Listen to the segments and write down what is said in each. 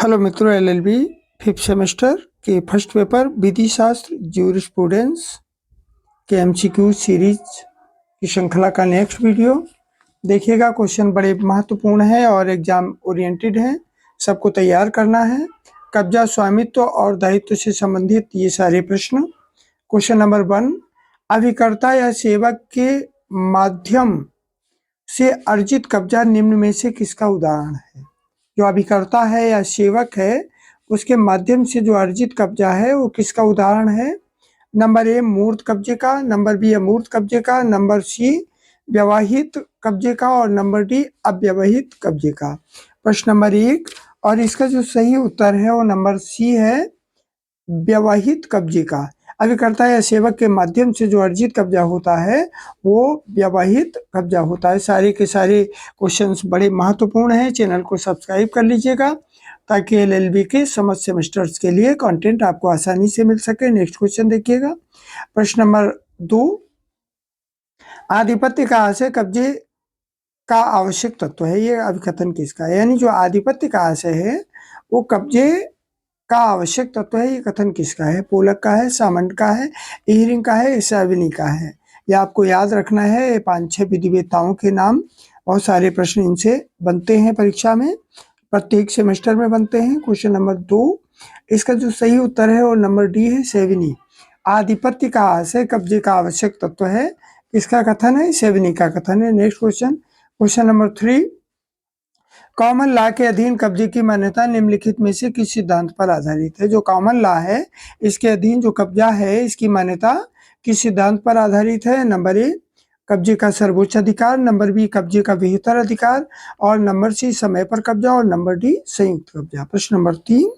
Hello मित्रों, LLB fifth semester के first paper विधि शास्त्र ज्यूरिस्प्रूडेंस के एमसीक्यू सीरीज की श्रृंखला का नेक्स्ट वीडियो देखिएगा। क्वेश्चन बड़े महत्वपूर्ण है और एग्जाम ओरिएंटेड है, सबको तैयार करना है। कब्जा, स्वामित्व और दायित्व से संबंधित ये सारे प्रश्न। क्वेश्चन नंबर 1, अभिकर्ता या सेवक के माध्यम से अर्जित कब्जा निम्न में से किसका उदाहरण है? जो अभिकर्ता है या सेवक है उसके माध्यम से जो अर्जित कब्जा है वो किसका उदाहरण है? नंबर ए मूर्त कब्जे का, नंबर बी अमूर्त कब्जे का, नंबर सी व्यवहित कब्जे का और नंबर डी अव्यवहित कब्जे का। प्रश्न नंबर 1 और इसका जो सही उत्तर है वो नंबर सी है, व्यवहित कब्जे का। अभिकर्ता या सेवक के माध्यम से जो अर्जित कब्जा होता है वो व्यवहित कब्जा होता है। सारे के सारे क्वेश्चंस बड़े महत्वपूर्ण हैं। चैनल को सब्सक्राइब कर लीजिएगा ताकि एलएलबी के समस्त सेमेस्टर्स के लिए कंटेंट आपको आसानी से मिल सके। नेक्स्ट क्वेश्चन देखिएगा। प्रश्न नंबर 2, आधिपत्य का आशय कब्जे का आवश्यक तत्व है। ये अभिकथन किसका है? यानी जो आधिपत्य का आशय है वो कब्जे का आवश्यक तत्व है, ये कथन किसका है? पोलक का है, सामंत का है, इहरिंग का है, साविनी का है। ये आपको याद रखना है। 5-6 विधिवेत्ताओं के नाम, बहुत सारे प्रश्न इनसे बनते हैं परीक्षा में, प्रत्येक सेमेस्टर में बनते हैं। क्वेश्चन नंबर 2, इसका जो सही उत्तर है वो नंबर डी है, सेविनी। आधिपत्य का आशय कब्जे का आवश्यक तत्व है, किसका कथन है? सेविनी का कथन है। Next question, question number 3, common law के अधीन कब्जे की मान्यता निम्नलिखित में से किस सिद्धांत पर आधारित है? जो कॉमन लॉ है इसके अधीन जो कब्जा है इसकी मान्यता किस सिद्धांत पर आधारित है? नंबर ए कब्जे का सर्वोच्च अधिकार, नंबर बी कब्जे का विहितर अधिकार और नंबर सी समय पर कब्जा और नंबर डी संयुक्त कब्जा। प्रश्न नंबर 3,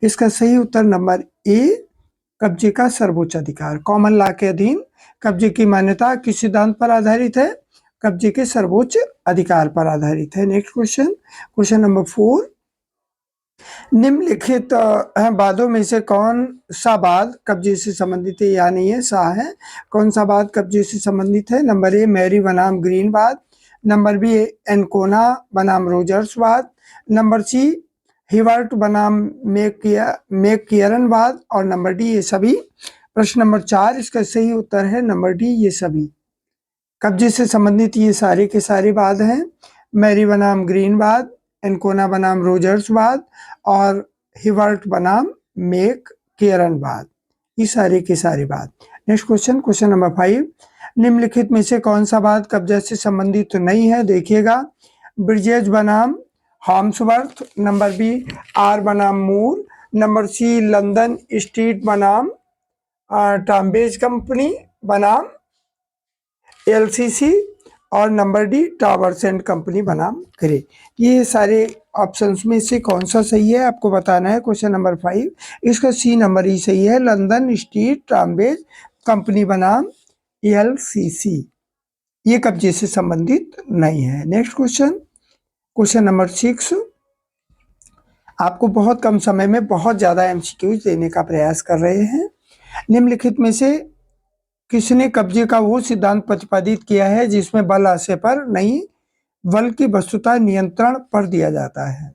इसका सही उत्तर नंबर ए कब्जे का सर्वोच्च अधिकार। कॉमन लॉ के अधीन कब्जे की मान्यता किस सिद्धांत पर आधारित है? कब्जे के सर्वोच्च अधिकार पर आधारित है। नेक्स्ट क्वेश्चन, क्वेश्चन नंबर 4, निम्नलिखित वादों में से कौन सा वाद कब्जे से संबंधित है? या नहीं है, सा है। कौन सा वाद कब्जे से संबंधित है? नंबर ए मैरी बनाम ग्रीन वाद, नंबर बी एनकोना बनाम रोजर्स वाद, नंबर सी हिवर्ट बनाम मैककियरन वाद और नंबर डी ये सभी। प्रश्न नंबर 4, इसका सही उत्तर है नंबर डी ये सभी। कब्जे से संबंधित ये सारे के सारे वाद हैं। मैरी बनाम ग्रीन वाद, एनकोना बनाम रोजर्स वाद और हिवर्ट बनाम मैककियरन वाद, ये सारे के सारे वाद। नेक्स्ट क्वेश्चन, क्वेश्चन नंबर 5, निम्नलिखित में से कौन सा वाद कब्जा से संबंधित तो नहीं है? देखिएगा, ब्रिजेज बनाम हाम्सवर्थ, नंबर बी आर बनाम मूर, नंबर सी लंदन स्ट्रीट बनाम टाम्बेज कंपनी बनाम एलसीसी और number D towers and company बनाम ग्रे। ये सारे ऑप्शंस में से कौन सा सही है आपको बताना है। क्वेश्चन नंबर 5, इसका सी नंबर ही सही है, लंदन स्ट्रीट टाम्बेज कंपनी बनाम एलसीसी, ये कब्जे से संबंधित नहीं है। नेक्स्ट क्वेश्चन, क्वेश्चन नंबर 6, आपको बहुत कम समय में बहुत ज़्यादा एमसीक्यूज देने का प्रयास कर रहे हैं। निम्नलिखित में से किसने कब्जे का वो सिद्धांत प्रतिपादित किया है जिसमें बल आशय पर नहीं बल्कि वस्तुतः नियंत्रण पर दिया जाता है?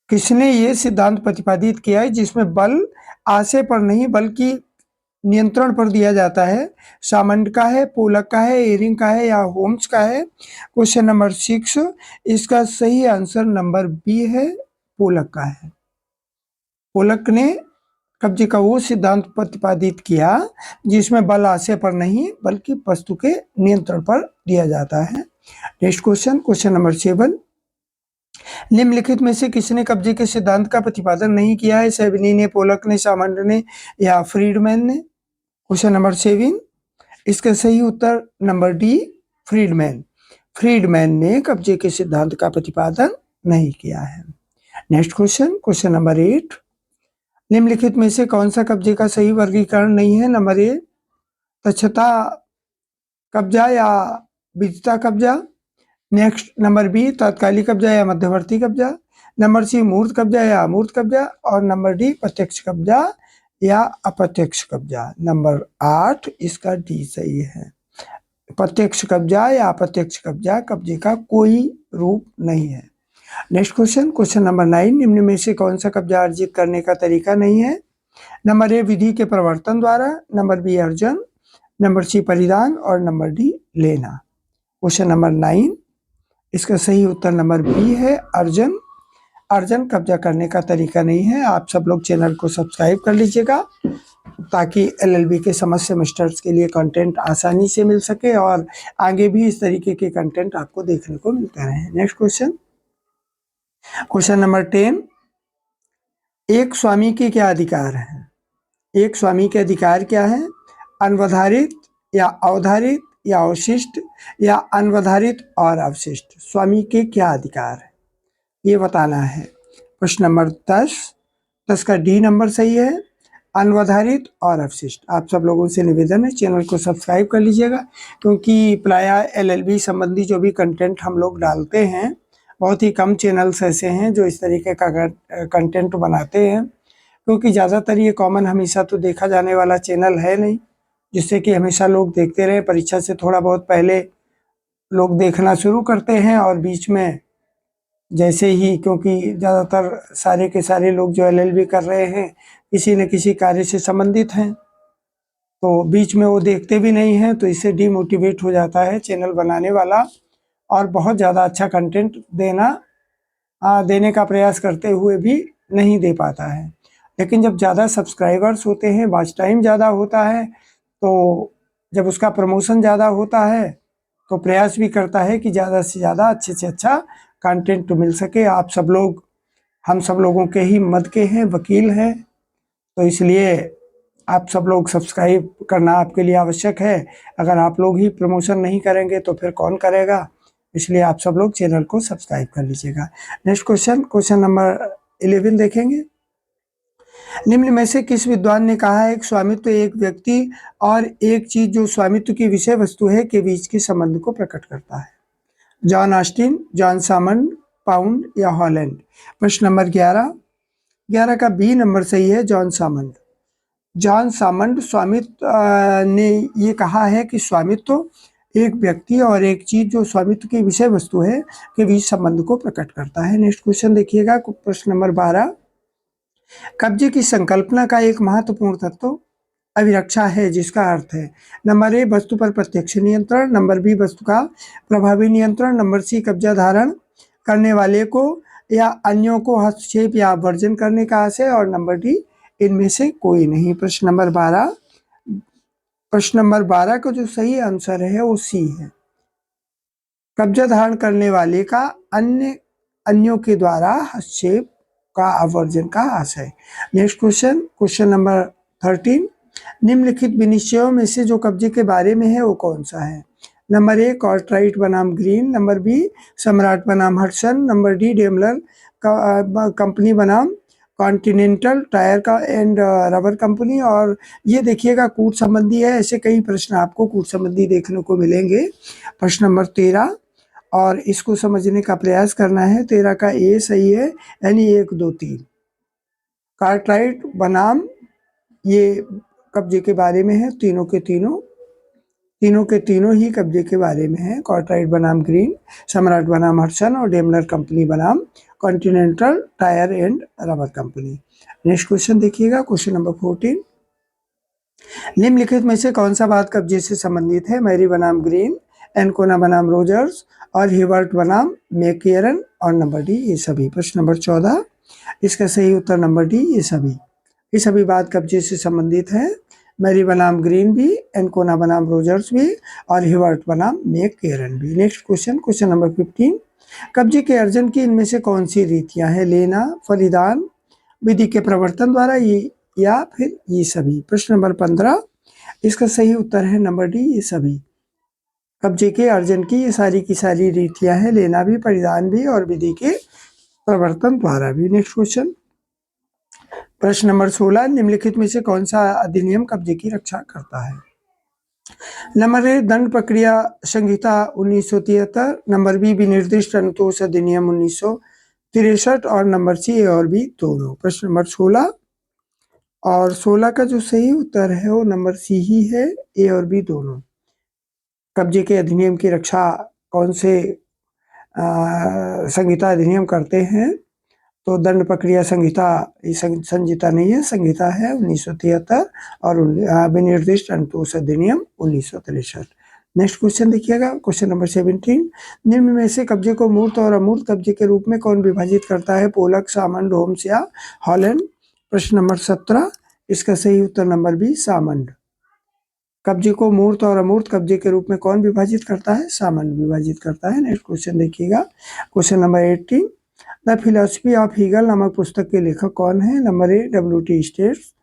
किसने ये सिद्धांत प्रतिपादित किया है जिसमें बल आशय पर नहीं बल्कि नियंत्रण पर दिया जाता है? सामंत का है, पोलक का है, एरिंग का है या होम्स का है? क्वेश्चन नंबर 6, इसका सही आंसर नंबर बी है, पोलक का है। पोलक ने कब्जे का वो सिद्धांत प्रतिपादित किया जिसमें बल आशय पर नहीं बल्कि वस्तु के नियंत्रण पर दिया जाता है। नेक्स्ट क्वेश्चन, क्वेश्चन नंबर 7, निम्नलिखित में से किसने कब्जे के सिद्धांत का प्रतिपादन नहीं किया है? सेविनी ने, पोलक ने, सामंत ने या फ्रीडमैन ने? क्वेश्चन नंबर 7, इसका सही उत्तर नंबर डी, फ्रीडमैन। फ्रीडमैन ने कब्जे के सिद्धांत का प्रतिपादन नहीं किया है। नेक्स्ट क्वेश्चन, क्वेश्चन नंबर 8, निम्नलिखित में से कौन सा कब्जे का सही वर्गीकरण नहीं है? नंबर ए तक्षता कब्जा या विजिता कब्जा, नेक्स्ट नंबर बी तात्कालिक कब्जा या मध्यवर्ती कब्जा, नंबर सी मूर्त कब्जा या अमूर्त कब्जा और नंबर डी प्रत्यक्ष कब्जा या अप्रत्यक्ष कब्जा। नंबर 8, इसका डी सही है। प्रत्यक्ष कब्जा या अप्रत्यक्ष कब्जा कब्जे का कोई रूप नहीं है। नेक्स्ट क्वेश्चन, क्वेश्चन नंबर 9, निम्न में से कौन सा कब्जा अर्जित करने का तरीका नहीं है? नंबर ए विधि के प्रवर्तन द्वारा, नंबर बी अर्जन, नंबर सी परिधान और नंबर डी लेना। क्वेश्चन नंबर 9, इसका सही उत्तर नंबर बी है अर्जन। अर्जन कब्जा करने का तरीका नहीं है। आप सब लोग चैनल को सब्सक्राइब कर लीजिएगा ताकि एलएलबी के समस्त सेमेस्टर्स के लिए कंटेंट आसानी से मिल सके और आगे भी इस तरीके के कंटेंट आपको देखने को मिलते रहे। नेक्स्ट क्वेश्चन, क्वेश्चन नंबर 10, एक स्वामी के क्या अधिकार है? एक स्वामी के अधिकार क्या है? अनवधारित या अवधारित या अवशिष्ट या अनवधारित और अवशिष्ट। स्वामी के क्या अधिकार है ये बताना है। प्रश्न नंबर 10 का डी नंबर सही है, अनवधारित और अवशिष्ट। आप सब लोगों से निवेदन है चैनल को सब्सक्राइब कर लीजिएगा क्योंकि प्रायः एलएलबी संबंधी जो भी कंटेंट हम लोग डालते हैं, बहुत ही कम चैनल्स ऐसे हैं जो इस तरीके का कंटेंट बनाते हैं, क्योंकि ज़्यादातर ये कॉमन हमेशा तो देखा जाने वाला चैनल है नहीं जिससे कि हमेशा लोग देखते रहे। परीक्षा से थोड़ा बहुत पहले लोग देखना शुरू करते हैं और बीच में जैसे ही, क्योंकि ज़्यादातर सारे के सारे लोग जो एलएलबी कर रहे हैं किसी न किसी कार्य से संबंधित हैं, तो बीच में वो देखते भी नहीं हैं, तो इससे डीमोटिवेट हो जाता है चैनल बनाने वाला और बहुत ज़्यादा अच्छा कंटेंट देने का प्रयास करते हुए भी नहीं दे पाता है। लेकिन जब ज़्यादा सब्सक्राइबर्स होते हैं, वॉच टाइम ज़्यादा होता है, तो जब उसका प्रमोशन ज़्यादा होता है तो प्रयास भी करता है कि ज़्यादा से ज़्यादा अच्छे से अच्छा कंटेंट मिल सके। आप सब लोग हम सब लोगों के ही मद के हैं, वकील हैं, तो इसलिए आप सब लोग सब्सक्राइब करना आपके लिए आवश्यक है। अगर आप लोग ही प्रमोशन नहीं करेंगे तो फिर कौन करेगा, इसलिए आप सब लोग चैनल को सब्सक्राइब कर लीजिएगा। नेक्स्ट क्वेश्चन, क्वेश्चन नंबर 11 देखेंगे। निम्न में से किस विद्वान ने कहा है कि स्वामित्व एक व्यक्ति और एक चीज जो स्वामित्व की विषय वस्तु है के बीच के संबंध को प्रकट करता है? John Austin, John Salmond, pound या हॉलैंड। प्रश्न नंबर 11 का बी नंबर सही है, जॉन सामंड। जॉन सामंड स्वामित्व ने ये कहा है कि स्वामित्व एक व्यक्ति और एक चीज जो स्वामित्व की विषय वस्तु है के बीच संबंध को प्रकट करता है। नेक्स्ट क्वेश्चन देखिएगा, प्रश्न नंबर 12, कब्जे की संकल्पना का एक महत्वपूर्ण तत्व अभिरक्षा है जिसका अर्थ है नंबर ए वस्तु पर प्रत्यक्ष नियंत्रण, नंबर बी वस्तु का प्रभावी नियंत्रण, नंबर सी कब्जा धारण करने वाले को या अन्यों को हस्तक्षेप या वर्जन करने का आशय और नंबर डी इनमें से कोई नहीं। प्रश्न नंबर 12 का जो सही आंसर है वो सी है, कब्जा धारण करने वाले का अन्यों के द्वारा हस्तक्षेप का आवर्जन का आशय। नेक्स्ट क्वेश्चन, क्वेश्चन नंबर 13, निम्नलिखित विनिश्चयों में से जो कब्जे के बारे में है वो कौन सा है? नंबर ए कॉर्टराइट बनाम ग्रीन, नंबर बी सम्राट बनाम Hudson, number D Daimler company बनाम कॉन्टिनेंटल टायर का एंड रबर कंपनी। और ये देखिएगा कूट संबंधी है, ऐसे कई प्रश्न आपको कूट संबंधी देखने को मिलेंगे। प्रश्न नंबर 13, और इसको समझने का प्रयास करना है। 13 का ए सही है, यानी 1 2 3। कार्टराइट बनाम ये कब्जे के बारे में है, तीनों के तीनों ही कब्जे के बारे में है। कार्टराइट बनाम ग्रीन, सम्राट बनाम हडसन और डेमलर कंपनी बनाम continental tyre and rubber company. Next question देखिएगा, क्वेश्चन नंबर 14, निम्नलिखित में से कौन सा बात कब्जे से संबंधित है? मैरी बनाम ग्रीन, एनकोना बनाम रोजर्स और हिबर्ट बनाम मैकेरन और नंबर डी ये सभी। प्रश्न नंबर 14, इसका सही उत्तर नंबर डी ये सभी बात कब्जे से संबंधित है। मैरी बनाम ग्रीन भी, एनकोना बनाम रोजर्स भी और हिबर्ट बनाम मैकेरन भी। नेक्स्ट क्वेश्चन, क्वेश्चन नंबर 15, कब्जे के अर्जन की इनमें से कौन सी रीतियां हैं? लेना, फलिदान, विधि के प्रवर्तन द्वारा या फिर ये सभी। प्रश्न नंबर 15, इसका सही उत्तर है नंबर डी ये सभी। कब्जे के अर्जन की ये सारी की सारी रीतियां हैं, लेना भी, परिधान भी और विधि के प्रवर्तन द्वारा भी। नेक्स्ट क्वेश्चन, प्रश्न नंबर 16, निम्नलिखित में से कौन सा अधिनियम कब्जे की रक्षा करता है? नंबर ए दंड प्रक्रिया संहिता 1973, नंबर बी विनिर्दिष्ट अनुतोष अधिनियम 1963 और नंबर सी ए और बी दोनों। प्रश्न नंबर 16, और 16 का जो सही उत्तर है वो नंबर सी ही है, ए और बी दोनों। कब्जे के अधिनियम की रक्षा कौन से संहिता अधिनियम करते हैं तो दंड प्रक्रिया संहिता संहिता नहीं है, संहिता है 1973 और विनिर्दिष्ट अनुतोष अधिनियम 1963। नेक्स्ट क्वेश्चन देखिएगा, क्वेश्चन नंबर 17। निम्न में से कब्जे को मूर्त और अमूर्त कब्जे के रूप में कौन विभाजित करता है? पोलक, सामंड, होम्स या हॉलैंड? प्रश्न नंबर 17, इसका सही उत्तर नंबर बी सामंड। कब्जे को मूर्त और अमूर्त कब्जे के रूप में कौन विभाजित करता है? सामंड विभाजित करता है। नेक्स्ट क्वेश्चन देखिएगा, question number 18। The philosophy of Hegel नामक पुस्तक के लेखक कौन है? Number A W.T. स्टेट्स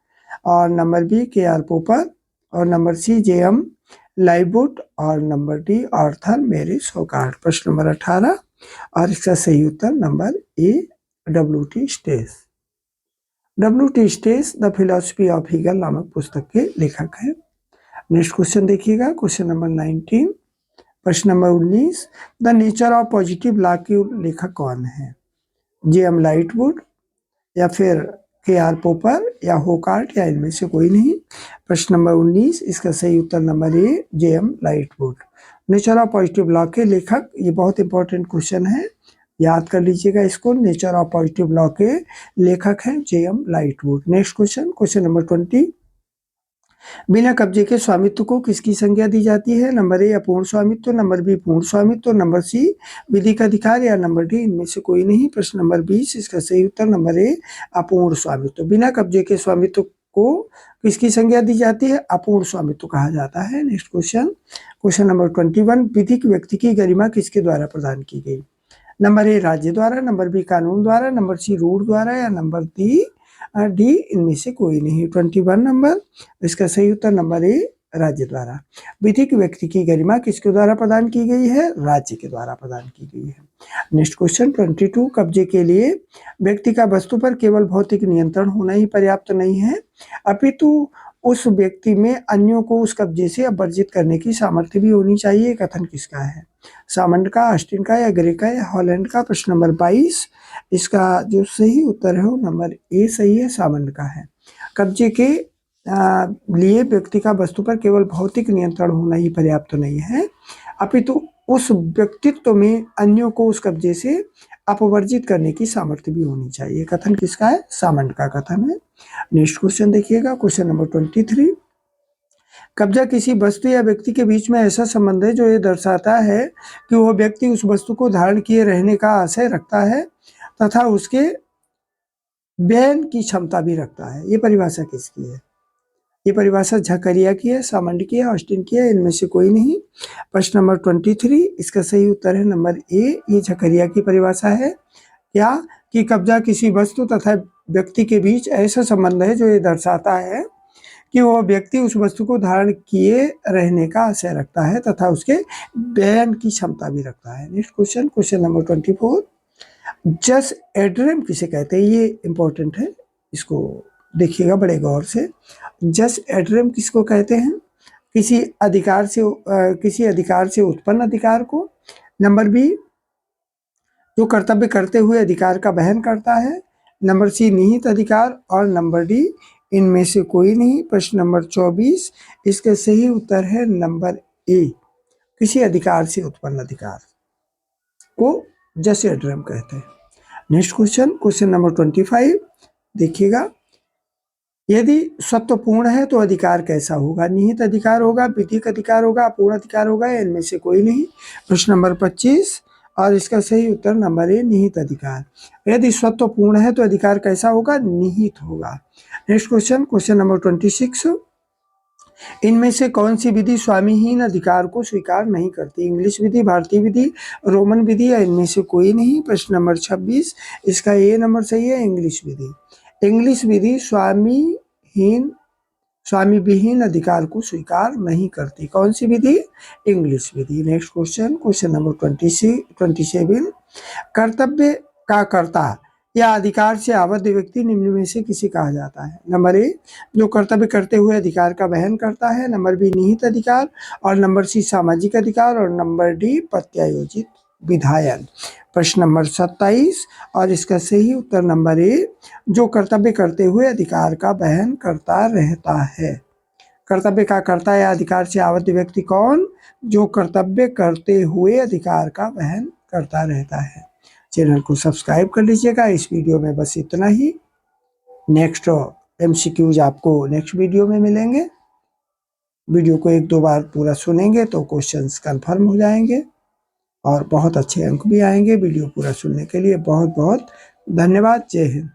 और नंबर बी K.R. पोपर और नंबर सी J.M. लाइववुड और number D Arthur Morris Hogarth. प्रश्न नंबर 18 और इसका सही उत्तर number A W.T. Stace. W.T. Stace the philosophy of Hegel नामक पुस्तक के लेखक है। नेक्स्ट क्वेश्चन देखिएगा, क्वेश्चन नंबर 19। प्रश्न number 19, the nature of positive law के लेखक कौन है? J.M. लाइटवुड या फिर K.R. पोपर या होगार्ट या इनमें से कोई नहीं। प्रश्न नंबर 19, इसका सही उत्तर number A J.M. Lightwood. Nature of positive law के लेखक, ये बहुत इंपॉर्टेंट क्वेश्चन है, याद कर लीजिएगा इसको। नेचर ऑफ पॉजिटिव लॉ के लेखक हैं J.M. Lightwood. Next question, question number 20। बिना कब्जे के स्वामित्व को किसकी संज्ञा दी जाती है? नंबर ए अपूर्ण स्वामित्व, नंबर बी पूर्ण स्वामित्व, नंबर सी विधिक अधिकार या नंबर डी इनमें से कोई नहीं। प्रश्न नंबर 20, इसका सही उत्तर नंबर ए अपूर्ण स्वामित्व। बिना कब्जे के स्वामित्व को किसकी संज्ञा दी जाती है? अपूर्ण स्वामित्व कहा जाता है। Next question, question number 21। विधिक व्यक्ति की गरिमा किसके द्वारा प्रदान की गई? नंबर ए राज्य द्वारा, नंबर बी कानून द्वारा, नंबर सी रूढ़ द्वारा या नंबर डी इनमें से कोई नहीं। 21 नंबर, इसका सही उत्तर नंबर ए राज्य द्वारा। विधिक व्यक्ति की गरिमा किसके द्वारा प्रदान की गई है? राज्य के द्वारा प्रदान की गई है। Next question 22। कब्जे के लिए व्यक्ति का वस्तु पर केवल भौतिक नियंत्रण होना ही पर्याप्त नहीं है, अपितु उस व्यक्ति में अन्यों को उस कब्जे से वर्जित करने की सामर्थ्य भी होनी चाहिए। कथन किसका है? सामंड का, ऑस्टिन का या ग्रे का या हॉलैंड का? प्रश्न नंबर 22, इसका जो सही उत्तर है वो नंबर ए सही है, सामंड का है। कब्जे के लिए व्यक्ति का वस्तु पर केवल भौतिक नियंत्रण होना ही पर्याप्त नहीं है, अपितु उस व्यक्तित्व में अन्यों को उस कब्जे से अपवर्जित करने की सामर्थ्य भी होनी चाहिए। कथन किसका है? सामंड का कथन है। नेक्स्ट क्वेश्चन देखिएगा, क्वेश्चन नंबर 23। कब्जा किसी वस्तु या व्यक्ति के बीच में ऐसा संबंध है जो ये दर्शाता है कि वह व्यक्ति उस वस्तु को धारण किए रहने का आशय रखता है तथा उसके व्ययन की क्षमता भी रखता है। ये परिभाषा किसकी है? ये परिभाषा झकरिया की है, सामंड की है, ऑस्टिन की है, इनमें से कोई नहीं। प्रश्न नंबर 23, इसका सही उत्तर है नंबर ए, ये झकरिया की परिभाषा है। क्या कि कब्जा किसी वस्तु तथा व्यक्ति के बीच ऐसा संबंध है जो ये दर्शाता है कि वह व्यक्ति उस वस्तु को धारण किए रहने का आशय रखता है तथा उसके व्ययन की क्षमता भी रखता है। Next question, question number 24। जस एड्रेम किसे कहते हैं? ये इंपॉर्टेंट है, इसको देखिएगा बड़े गौर से। जस एड्रेम किसको कहते हैं? किसी अधिकार से उत्पन्न अधिकार को। नंबर बी जो कर्तव्य करते हुए अधिकार का वहन करता है, नंबर सी निहित अधिकार और नंबर डी इनमें से कोई नहीं। प्रश्न नंबर 24, इसका सही उत्तर है नंबर ए, किसी अधिकार से उत्पन्न अधिकार को जस एड्रेम कहते हैं। नेक्स्ट क्वेश्चन, क्वेश्चन नंबर 25 देखिएगा। यदि सत्व पूर्ण है तो अधिकार कैसा होगा? निहित अधिकार होगा, विधिक अधिकार होगा, अपूर्ण अधिकार होगा या इनमें से कोई नहीं। प्रश्न नंबर 25 और इसका सही उत्तर नंबर ए निहित अधिकार। यदि सत्व पूर्ण है तो अधिकार कैसा होगा? निहित होगा। Next question, question number 26। इनमें से कौन सी विधि स्वामीहीन अधिकार को स्वीकार नहीं करती? इंग्लिश विधि, भारतीय विधि, रोमन विधि या इनमें से कोई नहीं। प्रश्न नंबर 26, इसका ए नंबर सही है, इंग्लिश विधि। इंग्लिश विधि स्वामी विहीन अधिकार को स्वीकार नहीं करती। कौन सी विधि? इंग्लिश विधि। Next question, question number 27। कर्तव्य का कर्ता या अधिकार से आबद्ध व्यक्ति निम्न में से किसे कहा जाता है? नंबर ए जो कर्तव्य करते हुए अधिकार का वहन करता है, नंबर बी निहित अधिकार और नंबर सी सामाजिक अधिकार और नंबर डी प्रत्यायोजित विधायन। प्रश्न नंबर 27 और इसका सही उत्तर नंबर ए जो कर्तव्य करते हुए अधिकार का वहन करता रहता है। कर्तव्य का कर्ता या अधिकार से आबद्ध व्यक्ति कौन? जो कर्तव्य करते हुए अधिकार का वहन करता रहता है। चैनल को सब्सक्राइब कर लीजिएगा। इस वीडियो में बस इतना ही। नेक्स्ट MCQs आपको नेक्स्ट वीडियो में मिलेंगे। वीडियो को 1-2 बार पूरा सुनेंगे तो क्वेश्चंस कंफर्म हो जाएंगे और बहुत अच्छे अंक भी आएंगे। वीडियो पूरा सुनने के लिए बहुत बहुत धन्यवाद। जय हिंद।